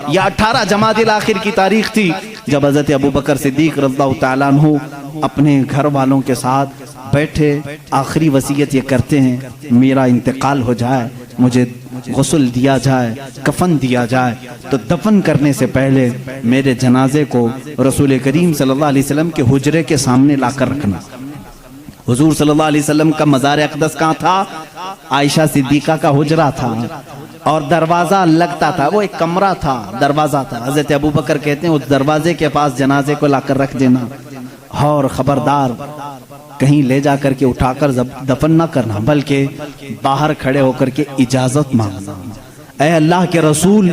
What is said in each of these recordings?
یا 18 جمادی الاخر کی تاریخ تھی جب حضرت ابوبکر صدیق رضی اللہ تعالیٰ عنہ اپنے گھر والوں کے ساتھ بیٹھے آخری وصیت یہ کرتے ہیں میرا انتقال ہو جائے، مجھے غسل دیا جائے، کفن دیا جائے، تو دفن کرنے سے پہلے میرے جنازے کو رسول کریم صلی اللہ علیہ وسلم کے حجرے کے سامنے لا کر رکھنا۔ حضور صلی اللہ علیہ وسلم کا مزار اقدس کہاں تھا؟ عائشہ صدیقہ کا حجرہ تھا، اور دروازہ لگتا تھا، وہ ایک کمرہ تھا، دروازہ تھا۔ حضرت ابوبکر کہتے ہیں اس دروازے کے پاس جنازے کو لا کر رکھ دینا، اور خبردار کہیں لے جا کر کے اٹھا کر دفن نہ کرنا، بلکہ باہر کھڑے ہو کر کے اجازت مانگنا۔ اے اللہ کے رسول،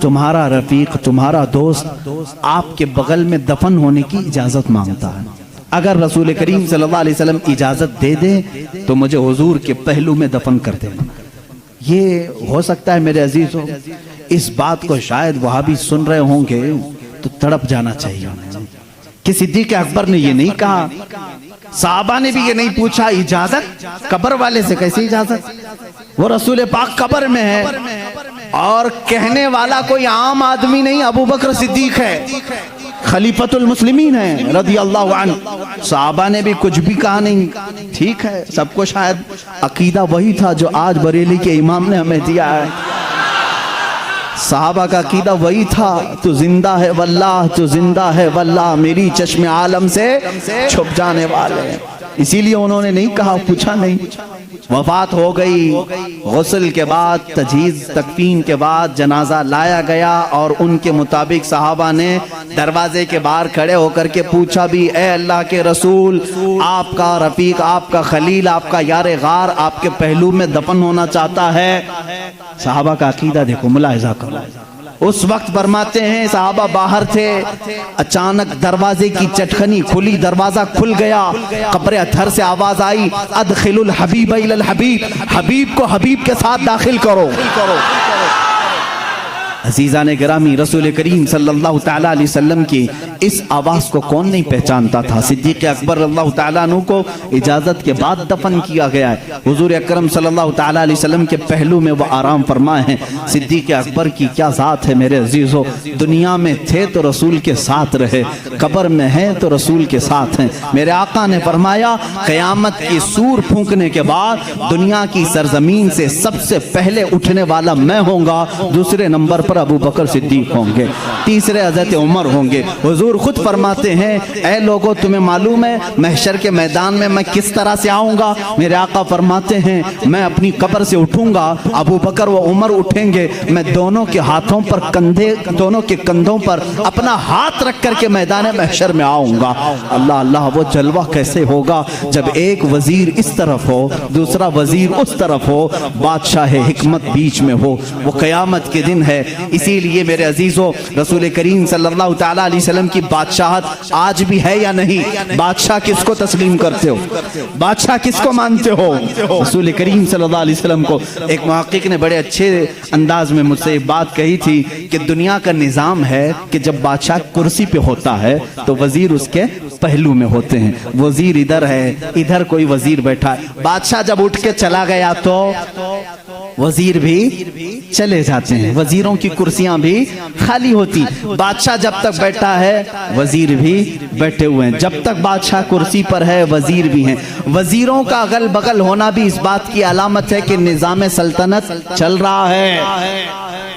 تمہارا رفیق، تمہارا دوست آپ کے بغل میں دفن ہونے کی اجازت مانگتا ہے، اگر رسول کریم صلی اللہ علیہ وسلم اجازت دے دیں تو مجھے حضور کے پہلو میں دفن کر دینا۔ یہ ہو سکتا ہے میرے عزیزوں، اس بات کو شاید وہابی سن رہے ہوں گے تو تڑپ جانا چاہیے کہ صدیق اکبر نے یہ نہیں کہا، صحابہ نے بھی یہ نہیں پوچھا اجازت، قبر والے سے کیسے اجازت؟ وہ رسول پاک قبر میں ہے، اور کہنے والا کوئی عام آدمی نہیں، ابوبکر صدیق ہے، خلیفۃ المسلمین ہے رضی اللہ عنہ۔ صحابہ نے بھی کچھ بھی کہا نہیں، ٹھیک ہے، سب کو شاید عقیدہ وہی تھا جو آج بریلی کے امام نے ہمیں دیا ہے۔ صحابہ کا عقیدہ وہی تھا، تو زندہ ہے واللہ، تو زندہ ہے واللہ، میری چشم عالم سے چھپ جانے والے ہیں۔ اسی لیے انہوں نے نہیں کہا، پوچھا نہیں۔ وفات ہو گئی، غسل کے بعد، تجہیز تکفین کے بعد جنازہ لایا گیا، اور ان کے مطابق صحابہ نے دروازے کے باہر کھڑے ہو کر کے پوچھا بھی، اے اللہ کے رسول، آپ کا رفیق، آپ کا خلیل، آپ کا یار غار آپ کے پہلو میں دفن ہونا چاہتا ہے۔ صحابہ کا عقیدہ دیکھو، ملاحظہ کرو۔ اس وقت فرماتے ہیں صحابہ باہر تھے، اچانک دروازے کی چٹکنی کھلی، دروازہ کھل گیا، قبر اطہر سے آواز آئی، ادخل الحبیب الی الحبیب، حبیب کو حبیب کے ساتھ داخل کرو۔ عزیزان گرامی، رسول کریم صلی اللہ تعالیٰ علیہ وسلم کی اس آواز کو کون نہیں پہچانتا تھا؟ صدیق اکبر اللہ تعالیٰ عنہ کو اجازت کے بعد دفن کیا گیا ہے، حضور اکرم صلی اللہ تعالیٰ علیہ وسلم کے پہلو میں وہ آرام فرمائے ہیں۔ صدیق اکبر کی کیا ذات ہے میرے عزیزو، دنیا میں تھے تو رسول کے ساتھ رہے، قبر میں ہیں تو رسول کے ساتھ ہیں۔ میرے آقا نے فرمایا قیامت کی سور پھونکنے کے بعد دنیا کی سرزمین سے سب سے پہلے اٹھنے والا میں ہوں گا، دوسرے نمبر پر ابو بکر صدیق ہوں گے، تیسرے حضرت عمر ہوں گے۔ حضور خود فرماتے ہیں، اے لوگوں تمہیں معلوم ہے محشر کے میدان میں میں کس طرح سے آؤں گا؟ میرے آقا فرماتے ہیں میں اپنی قبر سے اٹھوں گا، ابو بکر و عمر اٹھیں گے، میں دونوں کے ہاتھوں پر دونوں کے کندھوں پر اپنا ہاتھ رکھ کر کے میدان محشر میں آؤں گا۔ اللہ اللہ، وہ جلوہ کیسے ہوگا جب ایک وزیر اس طرف ہو، دوسرا وزیر اس طرف ہو، بادشاہ حکمت بیچ میں ہو۔ وہ قیامت کے دن ہے۔ اسی لیے میرے عزیزو، رسول کریم صلی اللہ تعالیٰ علیہ وسلم کی بادشاہت آج بھی ہے یا نہیں؟ بادشاہ کس کو تسلیم کرتے ہو؟ بادشاہ کس کو مانتے ہو؟ رسول کریم صلی اللہ علیہ وسلم کو۔ ایک محقق نے بڑے اچھے انداز میں مجھ سے ایک بات کہی تھی کہ دنیا کا نظام ہے کہ جب بادشاہ کرسی پہ ہوتا ہے تو وزیر اس کے پہلو میں ہوتے ہیں، وزیر ادھر ہے، ادھر کوئی وزیر بیٹھا ہے۔ بادشاہ جب اٹھ کے چلا گیا تو وزیر بھی چلے جاتے ہیں، وزیروں کی کرسیاں بھی خالی ہوتی۔ بادشاہ جب تک بیٹھا ہے وزیر بھی بیٹھے ہوئے ہیں، جب تک بادشاہ کرسی پر ہے وزیر بھی ہیں۔ وزیروں کا اگل بغل ہونا بھی اس بات کی علامت ہے کہ نظام سلطنت چل رہا ہے،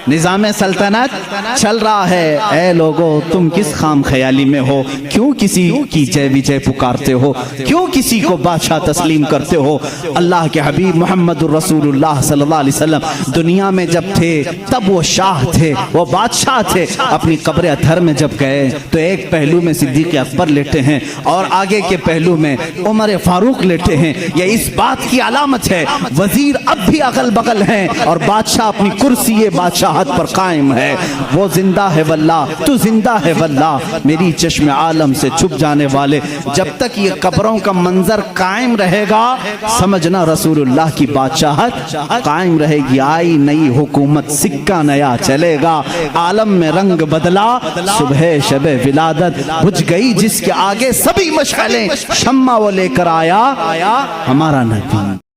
نظام سلطنت چل رہا ہے۔ اے لوگو، تم کس خام خیالی میں ہو؟ کیوں کسی کی جے وجے پکارتے ہو؟ کیوں کسی کو بادشاہ تسلیم کرتے ہو؟ اللہ کے حبیب محمد الرسول اللہ صلی اللہ علیہ وسلم دنیا میں جب تھے تب وہ شاہ تھے، وہ بادشاہ تھے۔ اپنی قبر اطہر میں جب گئے تو ایک پہلو میں صدیق اکبر لیٹے ہیں اور آگے کے پہلو میں عمر فاروق لیٹے ہیں۔ یہ اس بات کی علامت ہے وزیر اب بھی اگل بغل ہیں اور بادشاہ اپنی کرسی بادشاہت پر قائم ہے۔ وہ زندہ ہے واللہ، تو زندہ ہے واللہ، میری چشم عالم سے چھپ جانے والے۔ جب تک یہ قبروں کا منظر قائم رہے گا سمجھنا رسول اللہ کی بادشاہت قائم رہے گی۔ آئی نئی حکومت، سکہ نیا چلے گا، عالم میں رنگ بدلا، صبح شب ولادت بجھ گئی جس کے آگے سبھی مشعلیں، شمع وہ لے کر آیا ہمارا نبی۔